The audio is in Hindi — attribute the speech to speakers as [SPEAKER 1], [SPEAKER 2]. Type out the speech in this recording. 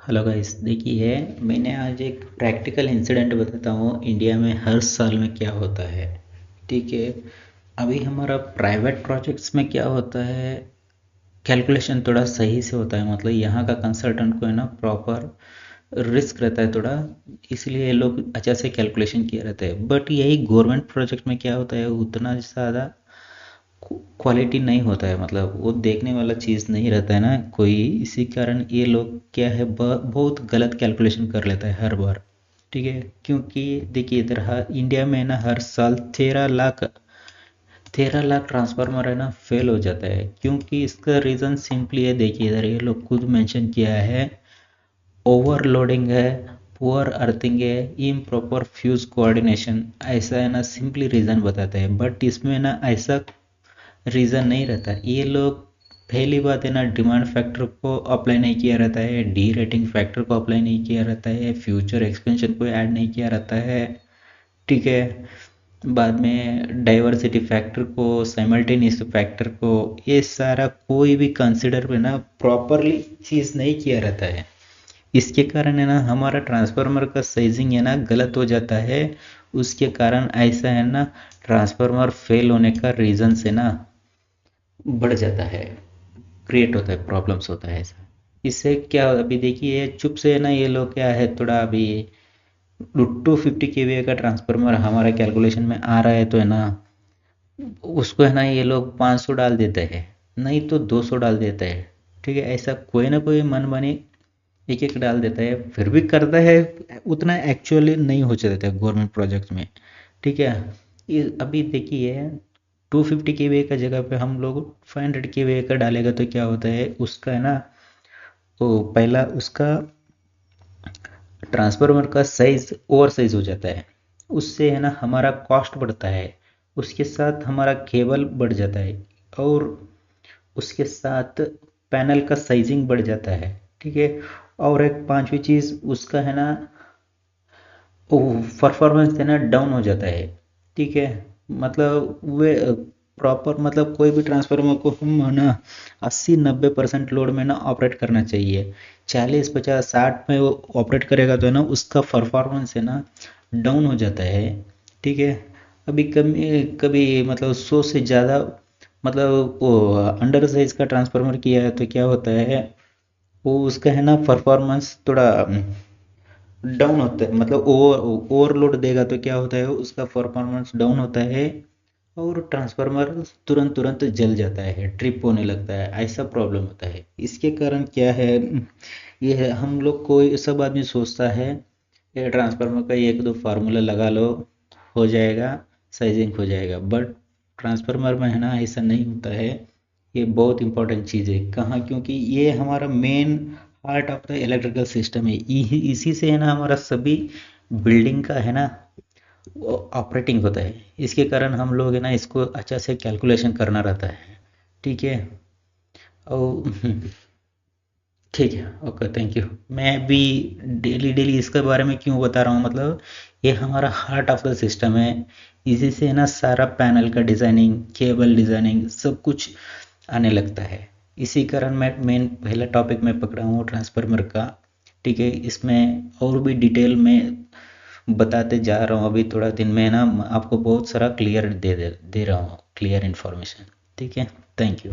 [SPEAKER 1] हेलो गाइस, देखिए मैंने आज एक प्रैक्टिकल इंसिडेंट बताता हूँ इंडिया में हर साल में क्या होता है। ठीक है। अभी हमारा प्राइवेट प्रोजेक्ट्स में क्या होता है, कैलकुलेशन थोड़ा सही से होता है, मतलब यहाँ का कंसल्टेंट को है ना प्रॉपर रिस्क रहता है थोड़ा, इसलिए ये लोग अच्छा से कैलकुलेशन किया रहता है। बट यही गवर्नमेंट प्रोजेक्ट में क्या होता है, उतना ज़्यादा क्वालिटी नहीं होता है, मतलब वो देखने वाला चीज़ नहीं रहता है ना कोई। इसी कारण ये लोग क्या है, बहुत गलत कैलकुलेशन कर लेता है हर बार। ठीक है। क्योंकि देखिए इधर इंडिया में ना हर साल 13 लाख ट्रांसफार्मर है ना फेल हो जाता है। क्योंकि इसका रीज़न सिंपली है, देखिए इधर ये लोग खुद मेंशन किया है, ओवरलोडिंग है, पुअर अर्थिंग है, इम्प्रॉपर फ्यूज कोऑर्डिनेशन, ऐसा है ना सिंपली रीज़न बताते हैं। बट इसमें ना ऐसा रीज़न नहीं रहता। ये लोग पहली बात है ना, डिमांड फैक्टर को अप्लाई नहीं किया रहता है, डी रेटिंग फैक्टर को अप्लाई नहीं किया रहता है, फ्यूचर एक्सपेंशन को ऐड नहीं किया रहता है। ठीक है। बाद में डाइवर्सिटी फैक्टर को, साइमल्टेनियस फैक्टर को, ये सारा कोई भी कंसिडर में ना प्रॉपरली चीज़ नहीं किया रहता है। इसके कारण है ना हमारा ट्रांसफार्मर का साइजिंग है ना गलत हो जाता है। उसके कारण ऐसा है ना, ट्रांसफार्मर फेल होने का रीज़न से ना बढ़ जाता है, क्रिएट होता है, प्रॉब्लम्स होता है ऐसा। इससे क्या, अभी देखिए चुप से है ना ये लोग क्या है, थोड़ा अभी 250 kVA का ट्रांसफार्मर हमारा कैलकुलेशन में आ रहा है तो है ना, उसको है ना ये लोग 500 डाल देते हैं, नहीं तो 200 डाल देते हैं। ठीक है। ऐसा कोई ना कोई मनमानी एक एक डाल देता है, फिर भी करता है, उतना एक्चुअली नहीं हो जाता है गवर्नमेंट प्रोजेक्ट में। ठीक है। अभी देखिए 250 kVA का जगह पे हम लोग 500 kVA का डालेगा तो क्या होता है उसका है ना, वो पहला उसका ट्रांसफार्मर का साइज ओवर साइज हो जाता है। उससे है ना हमारा कॉस्ट बढ़ता है, उसके साथ हमारा केबल बढ़ जाता है, और उसके साथ पैनल का साइजिंग बढ़ जाता है। ठीक है। और एक पांचवी चीज़ उसका है ना, परफॉर्मेंस है ना डाउन हो जाता है। ठीक है। मतलब वे प्रॉपर, मतलब कोई भी ट्रांसफार्मर को हम है ना 80-90% लोड में ना ऑपरेट करना चाहिए। 40-50-60 में वो ऑपरेट करेगा तो है ना उसका परफॉर्मेंस है ना डाउन हो जाता है। ठीक है। अभी कभी कभी मतलब 100 से ज़्यादा, मतलब वो अंडर साइज का ट्रांसफार्मर किया है तो क्या होता है, वो उसका है ना परफॉर्मेंस थोड़ा डाउन होता है, मतलब ओवरलोड देगा तो क्या होता है उसका परफॉर्मेंस डाउन होता है, और ट्रांसफार्मर तुरंत तुरंत जल जाता है, ट्रिप होने लगता है, ऐसा प्रॉब्लम होता है। इसके कारण क्या है, ये है हम लोग को, सब आदमी सोचता है ये ट्रांसफार्मर का एक दो फार्मूला लगा लो हो जाएगा, साइजिंग हो जाएगा। बट ट्रांसफार्मर में है ना ऐसा नहीं होता है। ये बहुत इंपॉर्टेंट चीज़ है कहाँ, क्योंकि ये हमारा main heart of the electrical system है। इसी से है ना हमारा सभी बिल्डिंग का है ना ऑपरेटिंग होता है। इसके कारण हम लोग है ना इसको अच्छा से कैलकुलेशन करना रहता है। ठीक है। और ठीक है, ओके, थैंक यू। मैं भी डेली डेली इसके बारे में क्यों बता रहा हूँ, मतलब ये हमारा हार्ट ऑफ द सिस्टम है। इसी से है ना सारा पैनल का डिज़ाइनिंग, केबल डिज़ाइनिंग, सब कुछ आने लगता है। इसी कारण मैं मेन पहला टॉपिक में पकड़ा हूँ ट्रांसफार्मर का। ठीक है। इसमें और भी डिटेल में बताते जा रहा हूँ, अभी थोड़ा दिन में ना आपको बहुत सारा क्लियर दे रहा हूँ, क्लियर इन्फॉर्मेशन। ठीक है। Thank you.